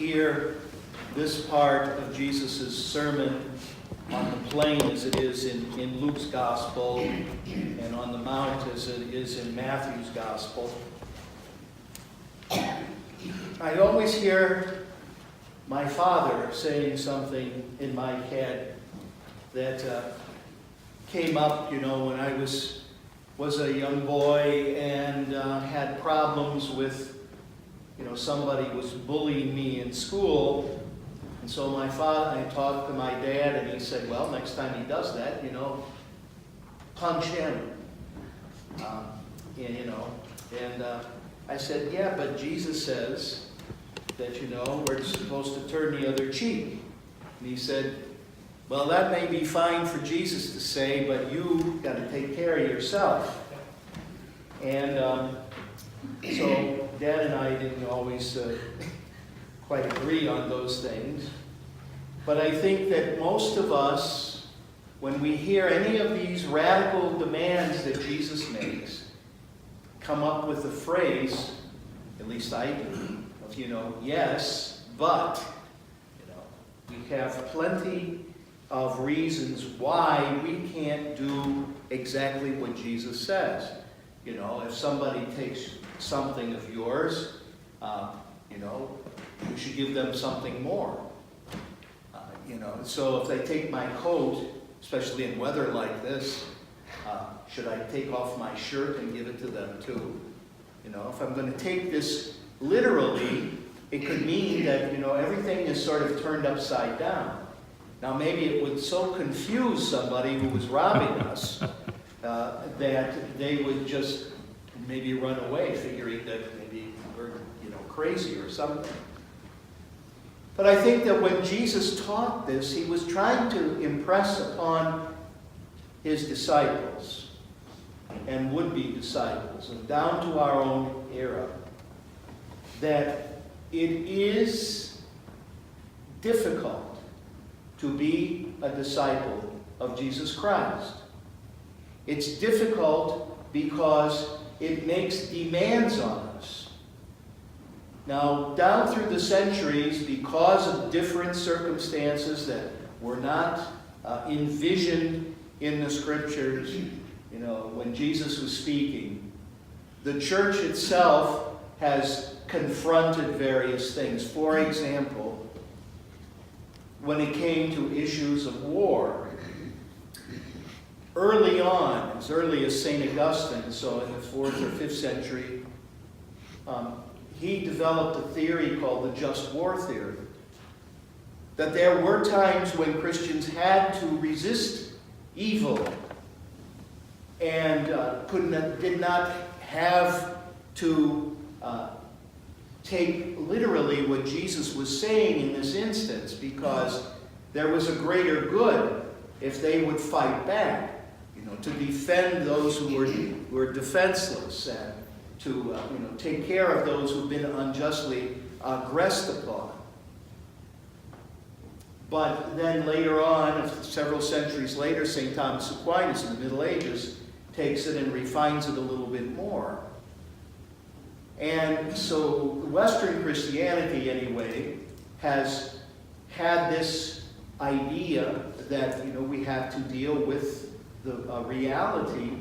hear this part of Jesus' sermon on the plain as it is in Luke's Gospel and on the Mount as it is in Matthew's Gospel, I always hear my father saying something in my head that came up, when I was a young boy and had problems with, somebody was bullying me in school. And so I talked to my dad, and he said, well, next time he does that, punch him. And I said, yeah, but Jesus says that, we're supposed to turn the other cheek. And he said, well, that may be fine for Jesus to say, but you got to take care of yourself. And so Dad and I didn't always quite agree on those things. But I think that most of us, when we hear any of these radical demands that Jesus makes, come up with the phrase, at least I do, of, yes, but, we have plenty of reasons why we can't do exactly what Jesus says. If somebody takes something of yours, you should give them something more. So if they take my coat, especially in weather like this, should I take off my shirt and give it to them too? If I'm going to take this literally, it could mean that, everything is sort of turned upside down. Now maybe it would so confuse somebody who was robbing us that they would just maybe run away, figuring that maybe we're, crazy or something. But I think that when Jesus taught this, he was trying to impress upon his disciples and would-be disciples, and down to our own era, that it is difficult to be a disciple of Jesus Christ. It's difficult because it makes demands on us. Now, down through the centuries, because of different circumstances that were not envisioned in the Scriptures, when Jesus was speaking, the church itself has confronted various things. For example, when it came to issues of war, early on, as early as St. Augustine, so in the 4th or 5th century, he developed a theory called the just war theory. That there were times when Christians had to resist evil and did not have to take literally what Jesus was saying in this instance, because there was a greater good if they would fight back, to defend those who were defenseless, and to take care of those who've been unjustly aggressed upon. But then later on, several centuries later, St. Thomas Aquinas in the Middle Ages takes it and refines it a little bit more. And so Western Christianity, anyway, has had this idea that, we have to deal with the reality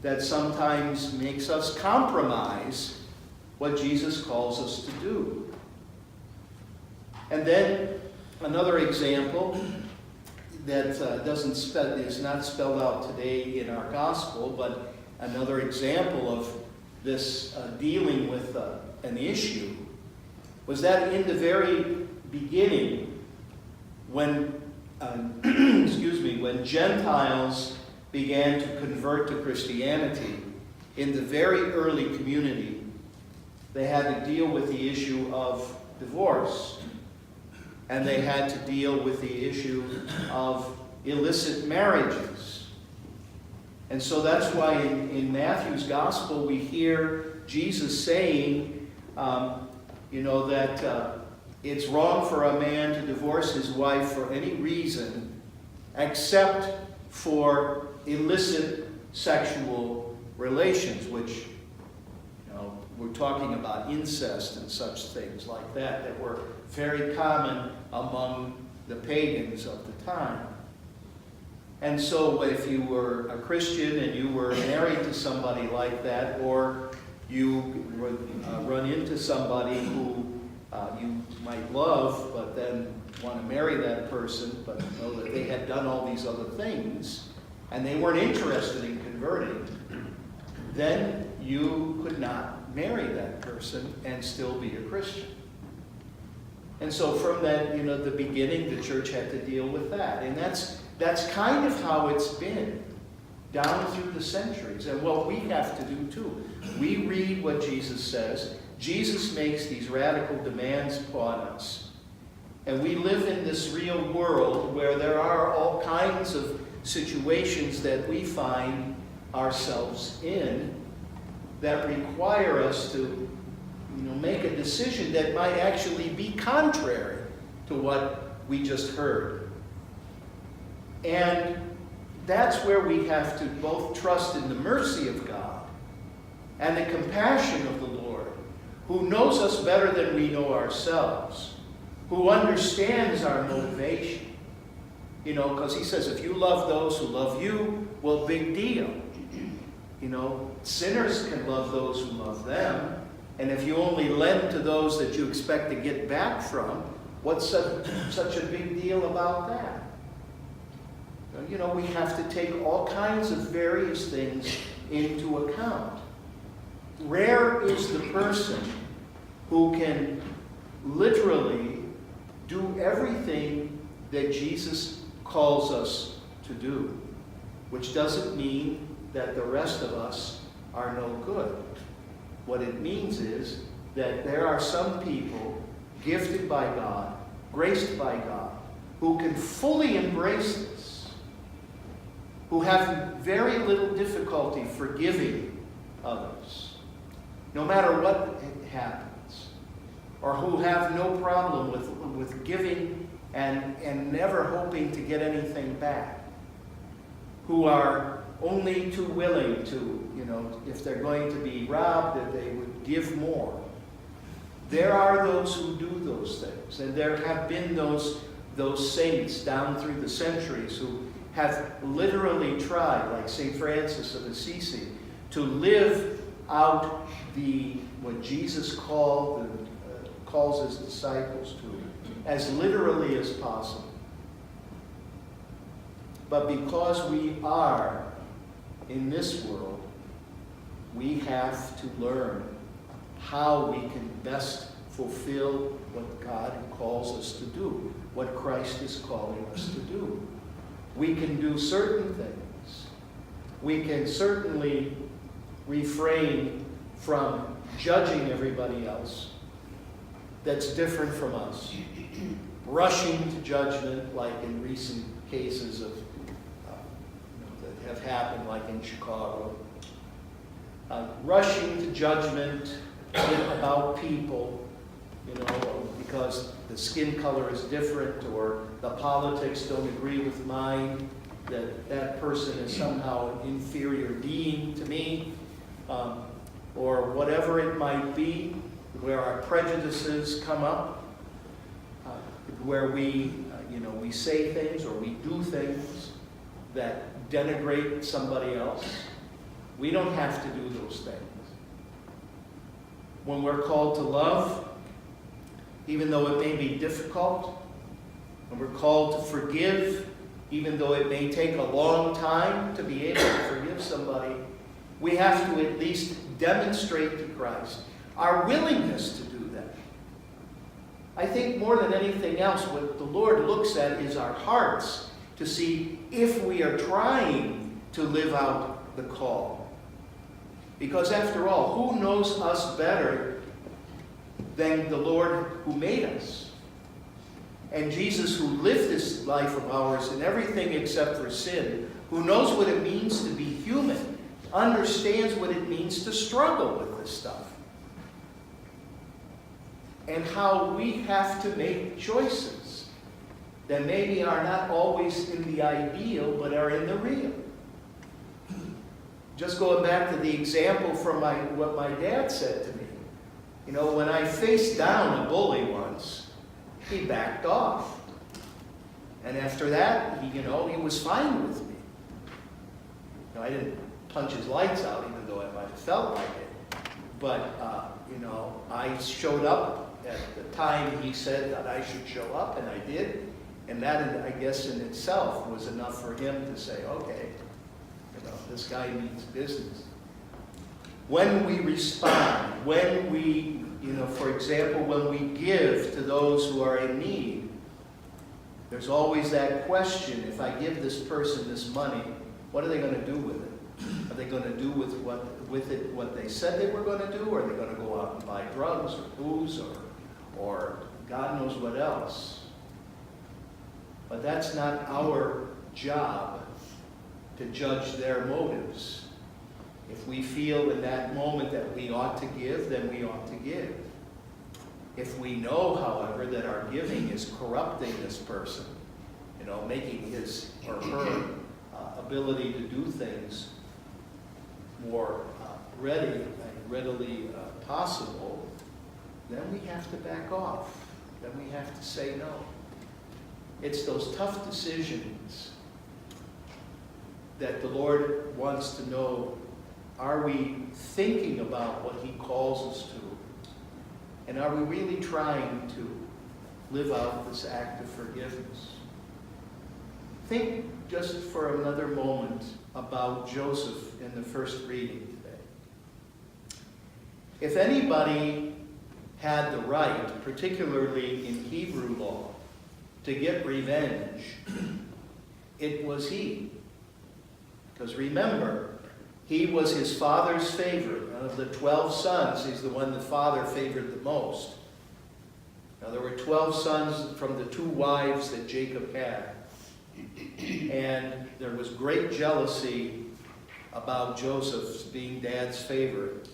that sometimes makes us compromise what Jesus calls us to do. And then another example that is not spelled out today in our gospel, but another example of this dealing with an issue, was that in the very beginning, when when Gentiles began to convert to Christianity, in the very early community, they had to deal with the issue of divorce, and they had to deal with the issue of illicit marriages. And so that's why in Matthew's Gospel we hear Jesus saying, that it's wrong for a man to divorce his wife for any reason except for illicit sexual relations, which we're talking about incest and such things like that that were very common among the pagans of the time. And so if you were a Christian and you were married to somebody like that, or you would run into somebody who you might love, but then want to marry that person, but know that they had done all these other things, and they weren't interested in converting, then you could not marry that person and still be a Christian. And so from that, the beginning, the church had to deal with that. And that's kind of how it's been down through the centuries. And what we have to do too. We read what Jesus says. Jesus makes these radical demands upon us. And we live in this real world where there are all kinds of situations that we find ourselves in that require us to make a decision that might actually be contrary to what we just heard. And that's where we have to both trust in the mercy of God and the compassion of the Lord, who knows us better than we know ourselves, who understands our motivation. Because he says, if you love those who love you, well, big deal. Sinners can love those who love them. And if you only lend to those that you expect to get back from, what's such a big deal about that? We have to take all kinds of various things into account. Rare is the person who can literally do everything that Jesus calls us to do, which doesn't mean that the rest of us are no good. What it means is that there are some people gifted by God, graced by God, who can fully embrace this, who have very little difficulty forgiving others, no matter what happens, or who have no problem with giving and never hoping to get anything back, who are only too willing to, if they're going to be robbed, that they would give more. There are those who do those things, and there have been those saints down through the centuries who have literally tried, like St. Francis of Assisi, to live out what Jesus calls his disciples to, as literally as possible. But because we are in this world, we have to learn how we can best fulfill what God calls us to do, what Christ is calling us to do. We can do certain things. We can certainly refrain from judging everybody else that's different from us, rushing to judgment, like in recent cases that have happened, like in Chicago. Rushing to judgment about people, because the skin color is different, or the politics don't agree with mine, that person is somehow an inferior being to me, or whatever it might be, where our prejudices come up, where we say things or we do things that denigrate somebody else. We don't have to do those things. When we're called to love, even though it may be difficult, when we're called to forgive, even though it may take a long time to be able to forgive somebody, we have to at least demonstrate to Christ our willingness to do that. I think more than anything else, what the Lord looks at is our hearts to see if we are trying to live out the call. Because after all, who knows us better than the Lord who made us? And Jesus, who lived this life of ours in everything except for sin, who knows what it means to be human, understands what it means to struggle with this stuff. And how we have to make choices that maybe are not always in the ideal, but are in the real. Just going back to the example from what my dad said to me. You know, when I faced down a bully once, he backed off. And after that, he was fine with me. You know, I didn't punch his lights out, even though I might have felt like it. But, I showed up at the time he said that I should show up, and I did. And that, I guess, in itself was enough for him to say, okay, this guy means business. When we respond, when we, for example, when we give to those who are in need, there's always that question: if I give this person this money, what are they going to do with it? Are they going to do with it what they said they were going to do? Or are they going to go out and buy drugs or booze or God knows what else? But that's not our job to judge their motives. If we feel in that moment that we ought to give, then we ought to give. If we know, however, that our giving is corrupting this person, making his or her ability to do things more readily possible, then we have to back off. Then we have to say no. It's those tough decisions that the Lord wants to know: are we thinking about what he calls us to? And are we really trying to live out this act of forgiveness? Think just for another moment about Joseph in the first reading today. If anybody had the right, particularly in Hebrew law, to get revenge, it was he. Because remember, he was his father's favorite. Of the 12 sons, he's the one the father favored the most. Now, there were 12 sons from the 2 wives that Jacob had. And there was great jealousy about Joseph's being dad's favorite.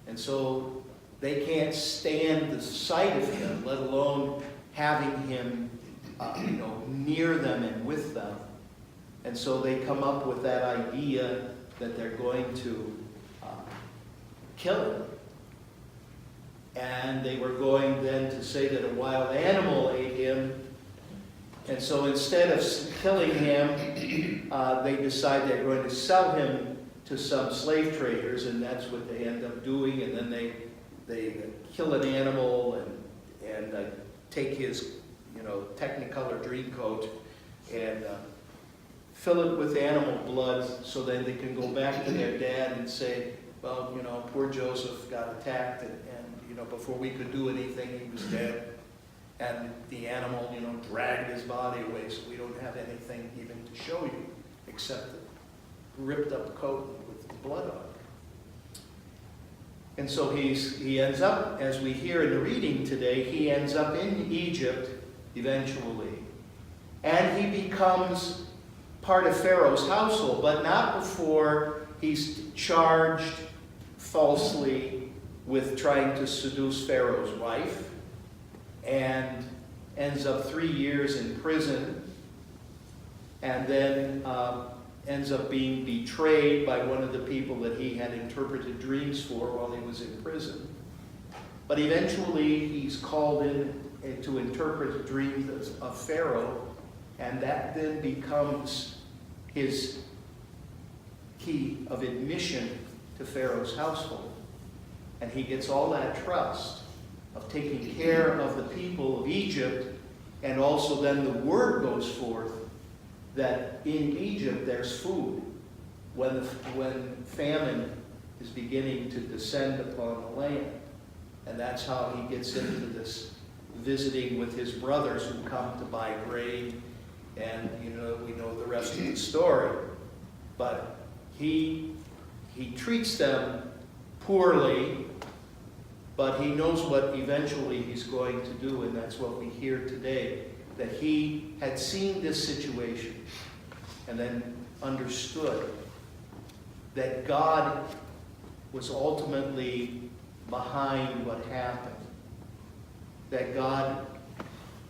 And so they can't stand the sight of him, let alone having him near them and with them. And so they come up with that idea that they're going to kill him. And they were going then to say that a wild animal ate him. And so instead of killing him, they decide they're going to sell him to some slave traders, and that's what they end up doing. And then they kill an animal and take his Technicolor dream coat and fill it with animal blood, so then they can go back to their dad and say, well, poor Joseph got attacked, and before we could do anything, he was dead. And the animal, dragged his body away, so we don't have anything even to show you, except the ripped up coat with blood on it. And so he ends up, as we hear in the reading today, he ends up in Egypt eventually. And he becomes part of Pharaoh's household, but not before he's charged falsely with trying to seduce Pharaoh's wife, and ends up 3 years in prison, and then ends up being betrayed by one of the people that he had interpreted dreams for while he was in prison. But eventually he's called in to interpret dreams of Pharaoh, and that then becomes his key of admission to Pharaoh's household. And he gets all that trust of taking care of the people of Egypt, and also then the word goes forth that in Egypt there's food when famine is beginning to descend upon the land. And that's how he gets into this visiting with his brothers who come to buy grain, and we know the rest of the story. But he treats them poorly, but he knows what eventually he's going to do, and that's what we hear today, that he had seen this situation and then understood that God was ultimately behind what happened, that God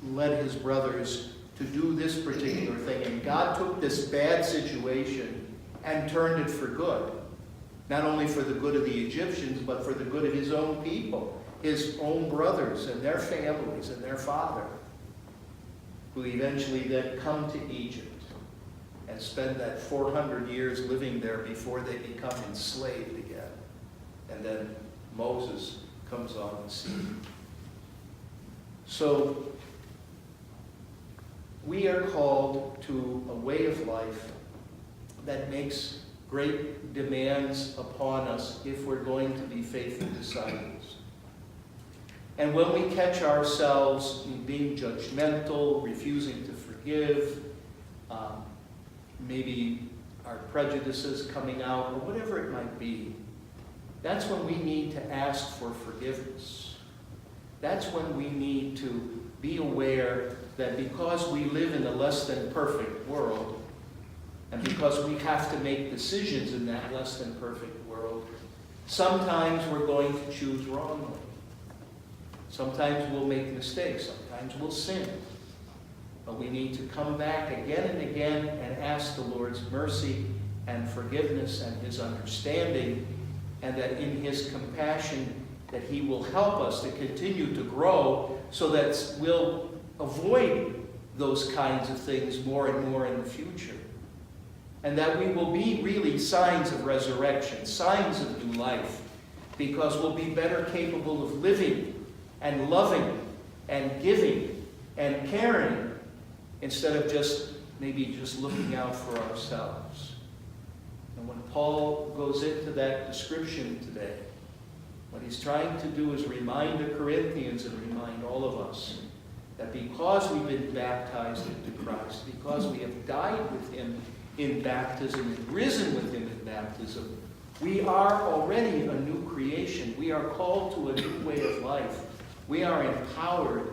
led his brothers to do this particular thing, and God took this bad situation and turned it for good. Not only for the good of the Egyptians, but for the good of his own people, his own brothers and their families and their father, who eventually then come to Egypt and spend that 400 years living there before they become enslaved again. And then Moses comes on the scene. So we are called to a way of life that makes great demands upon us if we're going to be faithful disciples. And when we catch ourselves in being judgmental, refusing to forgive, maybe our prejudices coming out, or whatever it might be, that's when we need to ask for forgiveness. That's when we need to be aware that because we live in a less than perfect world, and because we have to make decisions in that less than perfect world, sometimes we're going to choose wrongly. Sometimes we'll make mistakes. Sometimes we'll sin. But we need to come back again and again and ask the Lord's mercy and forgiveness and his understanding, and that in his compassion that he will help us to continue to grow so that we'll avoid those kinds of things more and more in the future. And that we will be really signs of resurrection, signs of new life, because we'll be better capable of living and loving and giving and caring instead of maybe just looking out for ourselves. And when Paul goes into that description today, what he's trying to do is remind the Corinthians and remind all of us that because we've been baptized into Christ, because we have died with him in baptism and risen with him in baptism, we are already a new creation. We are called to a new way of life. We are empowered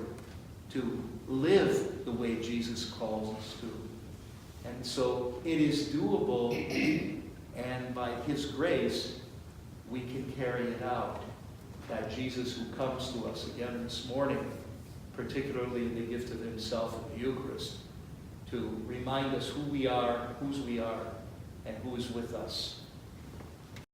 to live the way Jesus calls us to. And so it is doable, and by his grace, we can carry it out. That Jesus who comes to us again this morning, particularly in the gift of himself in the Eucharist, to remind us who we are, whose we are, and who is with us.